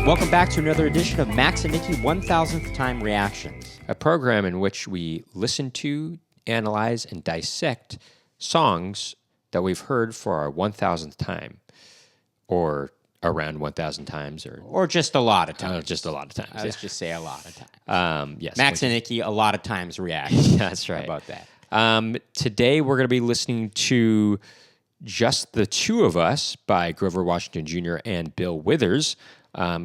Welcome back to another edition of Max and Nicky 1000th Time Reactions, a program in which we listen to, analyze, and dissect songs that we've heard for our 1000th time, or around 1,000 times, or just a lot of times. Just a lot of times. Let's just say a lot of times. Yes, Max and Nicky, a lot of times react. That's right. How about that? Today we're going to be listening to Just the Two of Us by Grover Washington Jr. and Bill Withers.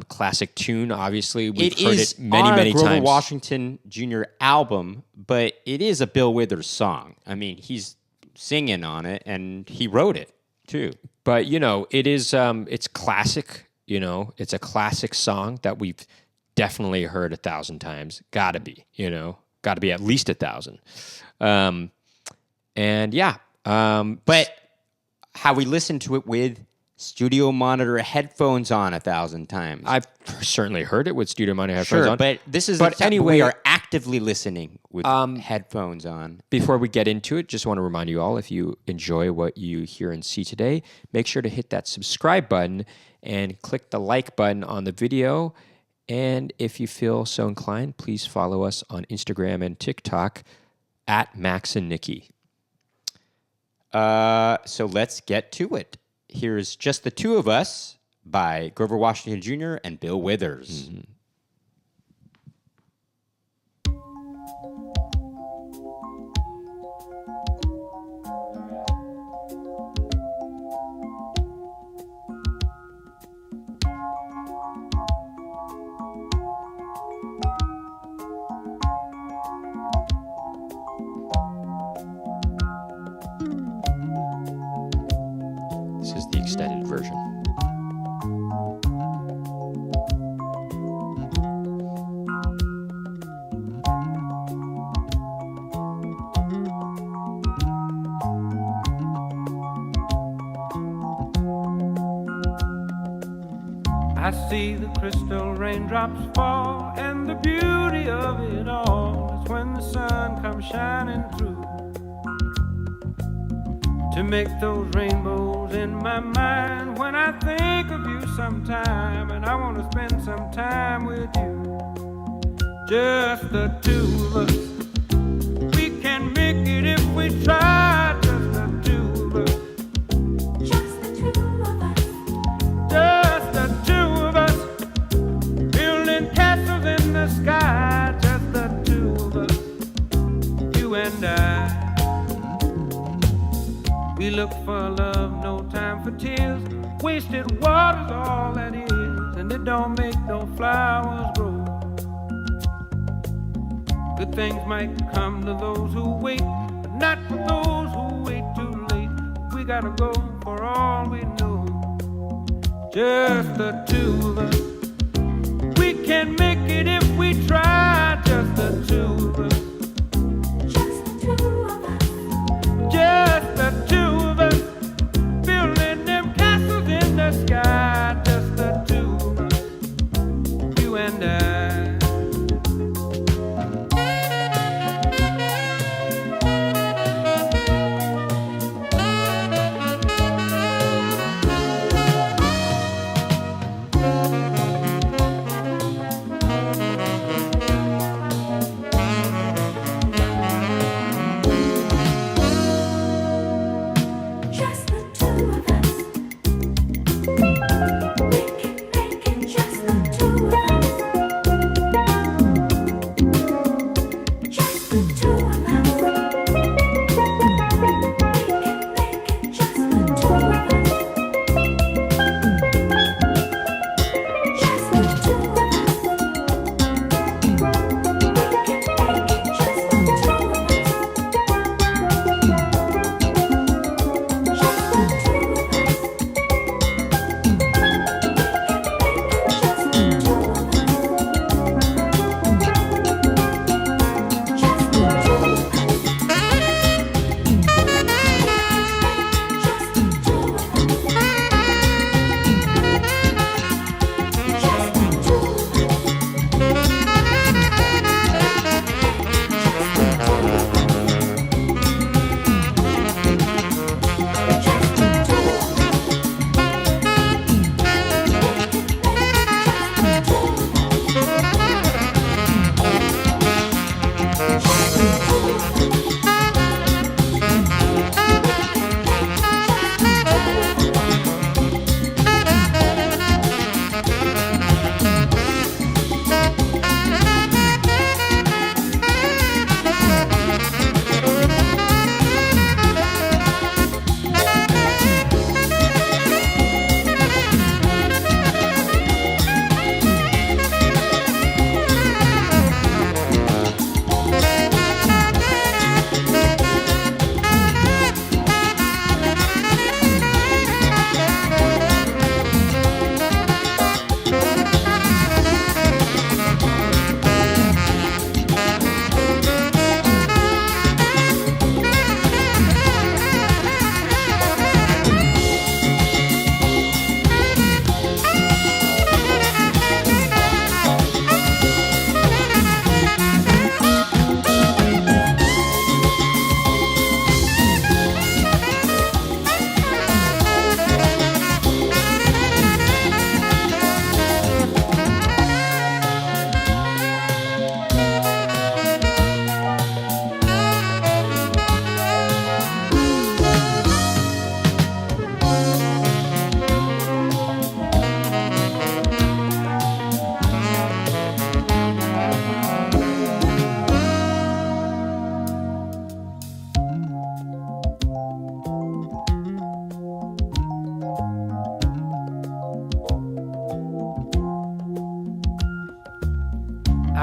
Classic tune, obviously. We've heard it many times. Grover Washington Jr. album, but it is a Bill Withers song. I mean, he's singing on it, and he wrote it, too. But, you know, it is, it's classic, you know. It's a classic song that we've definitely heard 1,000 times. Gotta be, you know. Gotta be at least 1,000. But how we listen to it with studio monitor headphones on 1,000 times. I've certainly heard it with studio monitor headphones on. But this is anyway, we are actively listening with headphones on. Before we get into it, just want to remind you all, if you enjoy what you hear and see today, make sure to hit that subscribe button and click the like button on the video. And if you feel so inclined, please follow us on Instagram and TikTok at Max and Nicky. So let's get to it. Here's Just the Two of Us by Grover Washington Jr. and Bill Withers. Mm-hmm. This is the extended version. I see the crystal raindrops fall, and the beauty of it all is when the sun comes shining through to make those rainbows in my mind. When I think of you sometime, and I want to spend some time with you, just the two of us. We can make it if we try, just the two of us. Just the two of us. Just the two of us, building castles in the sky. Just the two of us, you and I. We look for love, no time for tears. Wasted water's all that is, and it don't make no flowers grow. Good things might come to those who wait, but not for those who wait too late. We gotta go for all we know. Just the two of us. We can make it if we try. Just the two of us. Just the two of us. Just the two of us. Building them castles in the sky. Just the two of us. You and I.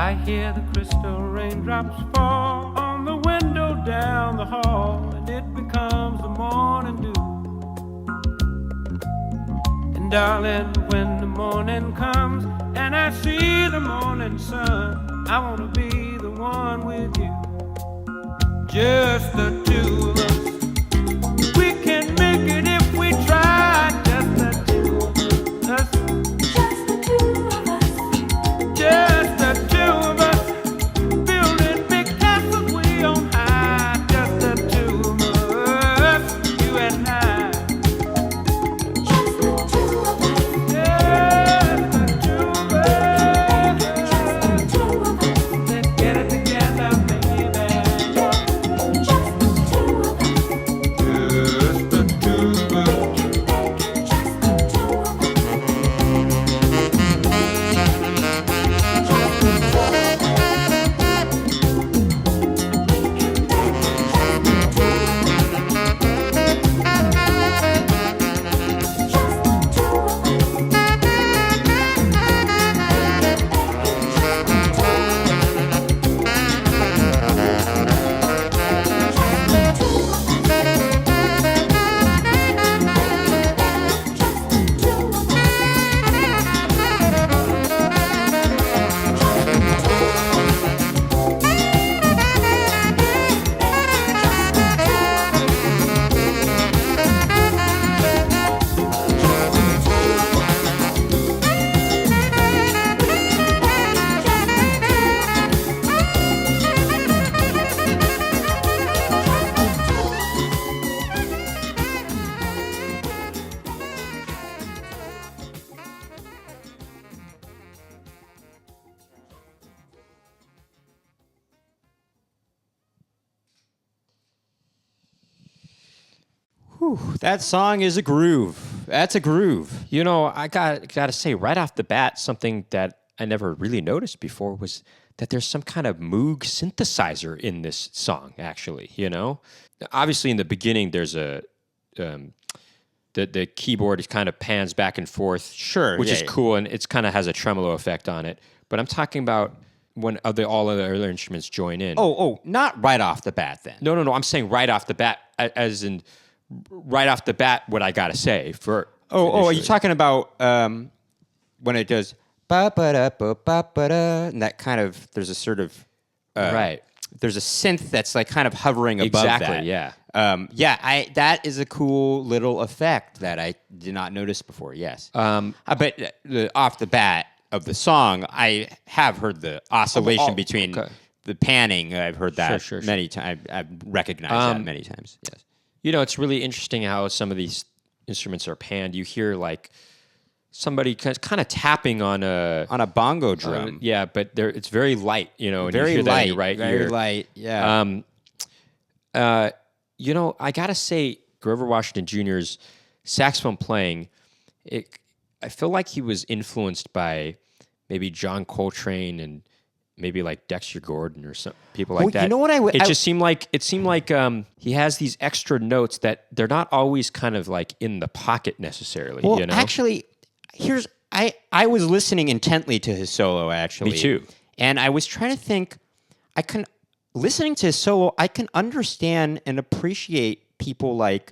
I hear the crystal raindrops fall on the window down the hall, and it becomes the morning dew. And darling, when the morning comes and I see the morning sun, I wanna be the one with you, just the two of us. We can make it if we try, just the two of us. Just the two of us. Just the two of us, building big castles way on high. Just the two of us, you and I. Just the two of us. Just the two of us. Just the two of us. Let's get it together, baby. Just the two of us. Just the two of us. Just the two of us. That song is a groove. That's a groove. You know, I got to say right off the bat, something that I never really noticed before was that there's some kind of Moog synthesizer in this song. Actually, you know, obviously in the beginning there's a the keyboard is kind of pans back and forth, Sure, which yeah, is yeah. cool, and it's kind of has a tremolo effect on it. But I'm talking about when all of the other instruments join in. Oh, not right off the bat then. No. I'm saying right off the bat, as in right off the bat, what I gotta say for. Are you initially. talking about when it does ba ba da ba ba ba da, and that kind of there's a sort of Right. There's a synth that's like kind of hovering above Exactly, that. yeah. That is a cool little effect that I did not notice before. Yes, but off the bat of the song, I have heard the oscillation between okay. the panning. I've heard that Sure. many times. I've recognized that many times. Yes. You know, it's really interesting how some of these instruments are panned. You hear like somebody kind of tapping on On a bongo drum. yeah, but it's very light. You know, and Very you hear that in light, your right very ear. light. Yeah. You know, I gotta say, Grover Washington Jr.'s saxophone playing, I feel like he was influenced by maybe John Coltrane and maybe like Dexter Gordon or some people like Well, that. you know what It just seemed like he has these extra notes that they're not always kind of like in the pocket necessarily. Well, you know? actually, I was listening intently to his solo. Actually, Me too. And I was trying to think. Listening to his solo, I can understand and appreciate people like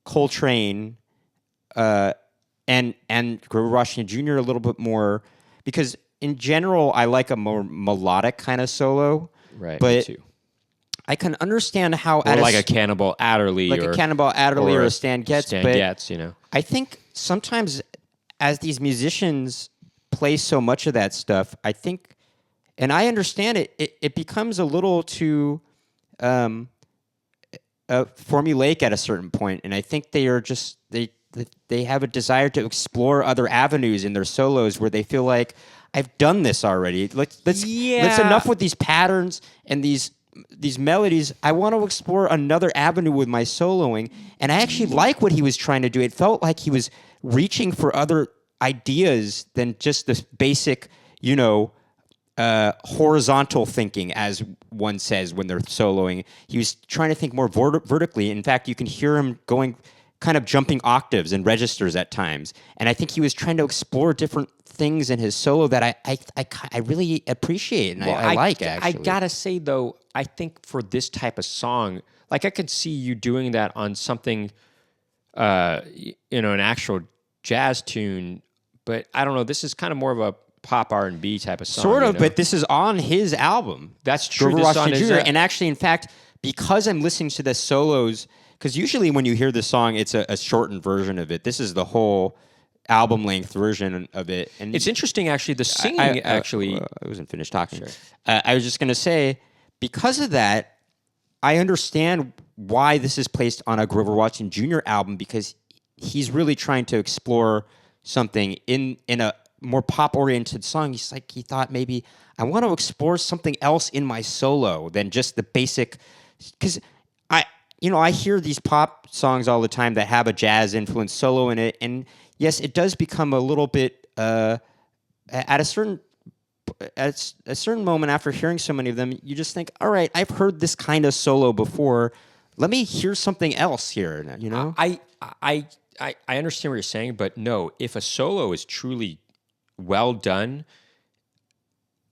Coltrane, and Grover Washington Jr. a little bit more because in general I like a more melodic kind of solo. Right, me But too. I can understand how Or like a Cannibal Adderley, like or a Cannibal Adderley or a Stan Getz. Stan but Getz, you know. I think sometimes as these musicians play so much of that stuff, I think, and I understand it becomes a little too formulaic at a certain point, and I think they are just they have a desire to explore other avenues in their solos where they feel like I've done this already. Let's enough with these patterns and these melodies. I want to explore another avenue with my soloing, and I actually like what he was trying to do. It felt like he was reaching for other ideas than just this basic, horizontal thinking, as one says when they're soloing. He was trying to think more vertically. In fact, you can hear him going kind of jumping octaves and registers at times. And I think he was trying to explore different things in his solo that I really appreciate and I like, actually. I gotta say though, I think for this type of song, like I could see you doing that on something, an actual jazz tune, but I don't know. This is kind of more of a pop R&B type of song. Sort of, but this is on his album. That's true. Grover This on Washington his, Jr. And actually, in fact, because I'm listening to the solos, because usually when you hear the song, it's a shortened version of it. This is the whole album length version of it. And it's interesting, actually. The singing, I wasn't finished talking. Sure. I was just going to say, because of that, I understand why this is placed on a Grover Washington Jr. album, because he's really trying to explore something in a more pop-oriented song. He thought maybe I want to explore something else in my solo than just the basic. Because I hear these pop songs all the time that have a jazz influence solo in it, and yes, it does become a little bit at a certain moment after hearing so many of them, you just think, all right, I've heard this kind of solo before. Let me hear something else here. You know, I understand what you're saying, but no, if a solo is truly well done,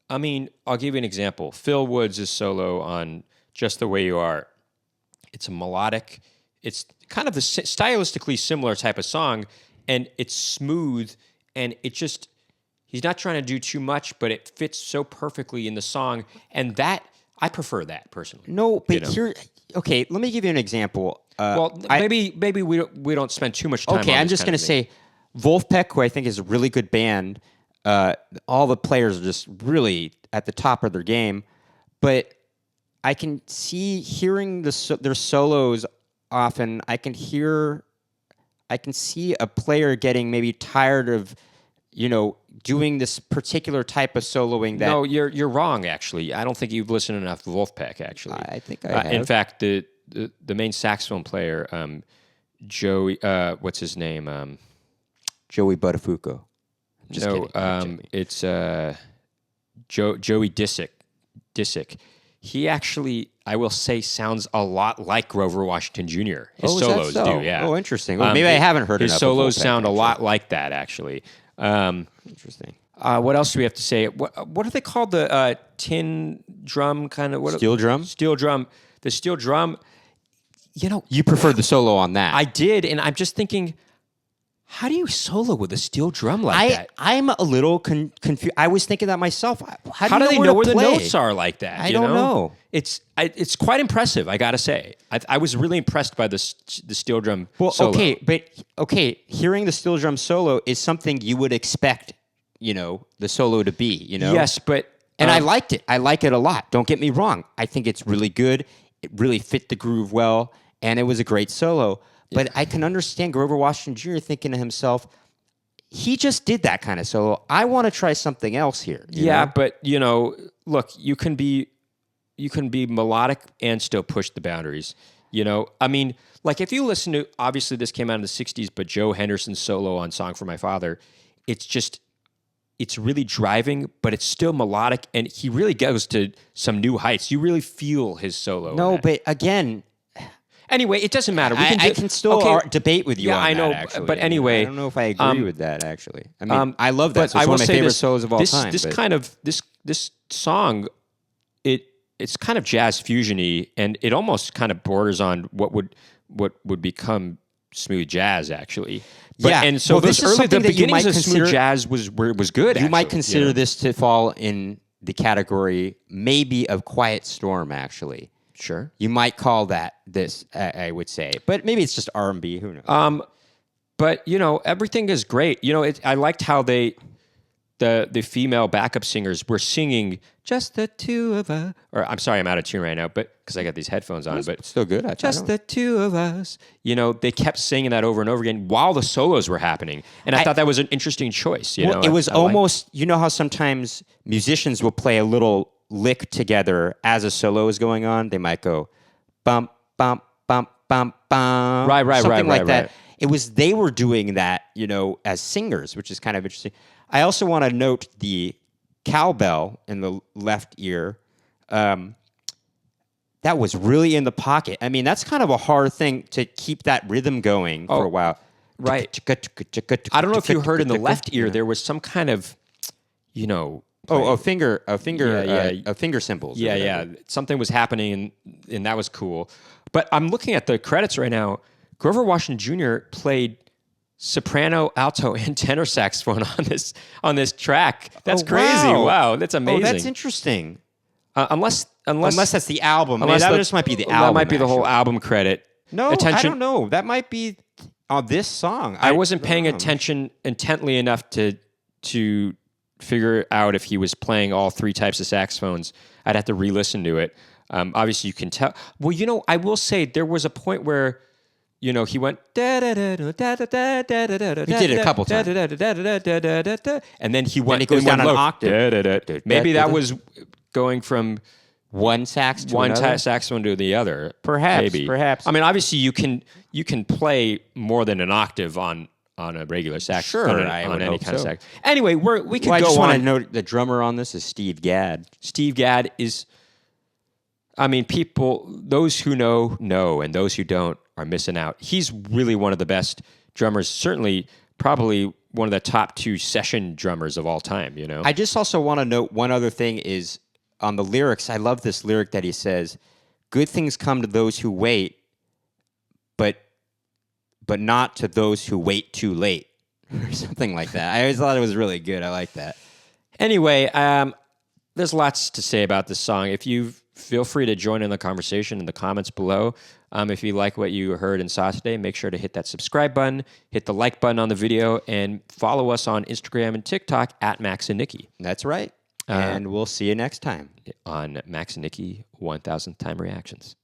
I mean, I'll give you an example. Phil Woods' solo on "Just the Way You Are." It's a melodic. It's kind of the stylistically similar type of song, and it's smooth, and it just. He's not trying to do too much, but it fits so perfectly in the song, and that I prefer that personally. No, but here, okay, let me give you an example. Maybe we don't spend too much time. Okay, on I'm just going to say, Wolfpack, who I think is a really good band. All the players are just really at the top of their game, but I can see hearing their solos often. I can see a player getting maybe tired of, doing this particular type of soloing. That no, you're wrong. Actually, I don't think you've listened enough to Wolfpack. Actually, I think I have. In fact, the main saxophone player, Joey, what's his name? Joey Buttafuoco. Just kidding. It's Joey Disick. He actually, I will say, sounds a lot like Grover Washington Jr. His solos do, yeah. Oh, interesting. Well, maybe I haven't heard his enough solos of Wolfpack, sound actually. a lot like that, actually. Interesting. What else do we have to say? What are they called? The tin drum kind of Steel drum? Steel drum. The steel drum. You preferred the solo on that. I did, and I'm just thinking, how do you solo with a steel drum like that? I'm a little confused. I was thinking that myself. How do they know where the notes are like that? I don't know. It's quite impressive, I gotta say. I was really impressed by the steel drum solo. Hearing the steel drum solo is something you would expect, the solo to be, Yes, but... And I liked it. I like it a lot. Don't get me wrong. I think it's really good. It really fit the groove well, and it was a great solo. But I can understand Grover Washington Jr. thinking to himself, he just did that kind of solo. I want to try something else here. You know? But look, you can be melodic and still push the boundaries. I mean, like if you listen to, obviously this came out in the '60s, but Joe Henderson's solo on "Song for My Father," it's really driving, but it's still melodic, and he really goes to some new heights. You really feel his solo. No, but again. Anyway, it doesn't matter. I can still debate with you on I know, that, actually. but anyway. I don't know if I agree with that, actually. I mean, I love that. So I it's will one of my say favorite this, solos of all time. This song, it's kind of jazz fusion-y, and it almost kind of borders on what would become smooth jazz, actually. And so this is something the that you beginnings might of smooth jazz was good. You might consider this to fall in the category maybe of Quiet Storm, actually. Sure. You might call that this, I would say. But maybe it's just R&B, who knows? But, everything is great. I liked how the female backup singers were singing "Just the Two of Us." Or, I'm sorry, I'm out of tune right now, but because I got these headphones on. But still good. Just the two of us. They kept singing that over and over again while the solos were happening. And I thought that was an interesting choice. It was almost, how sometimes musicians will play a little lick together as a solo is going on. They might go bump, bump, bump, bump, bump. Something like that. It was, they were doing that, as singers, which is kind of interesting. I also want to note the cowbell in the left ear. that was really in the pocket. I mean, that's kind of a hard thing to keep that rhythm going for a while. Right. I don't know if you heard in the left ear there was some kind of, a finger cymbals. yeah. Something was happening, and that was cool. But I'm looking at the credits right now. Grover Washington Jr. played soprano, alto, and tenor saxophone on this track. That's crazy! Wow, that's amazing. Oh, that's interesting. Unless That's the album. unless that the- just might be the album. That might be the whole actually. album credit. No, I don't know. That might be on this song. I wasn't paying don't know. attention intently enough to figure out if he was playing all three types of saxophones. I'd have to re-listen to it. Obviously, you can tell. Well, I will say there was a point where, he went. He did it a couple times. And then he went. he goes in one down an low. octave. Maybe that was going from One sax to one another? saxophone to the other. Perhaps. I mean, obviously, you can play more than an octave on a regular saxophone. Sure, on, I on would any hope kind of so. sax. Anyway, we could Well, I go just want to on. note the drummer on this is Steve Gadd. Steve Gadd is. I mean, those who know, and those who don't are missing out. He's really one of the best drummers. Certainly, probably one of the top 2 session drummers of all time. I just also want to note one other thing is on the lyrics. I love this lyric that he says, "Good things come to those who wait, but not to those who wait too late," or something like that. I always thought it was really good. I like that. Anyway, there's lots to say about this song. If you feel free to join in the conversation in the comments below. If you like what you heard and saw today, make sure to hit that subscribe button, hit the like button on the video, and follow us on Instagram and TikTok at Max and Nicky That's right. And we'll see you next time. on Max and Nicky 1000th Time Reactions.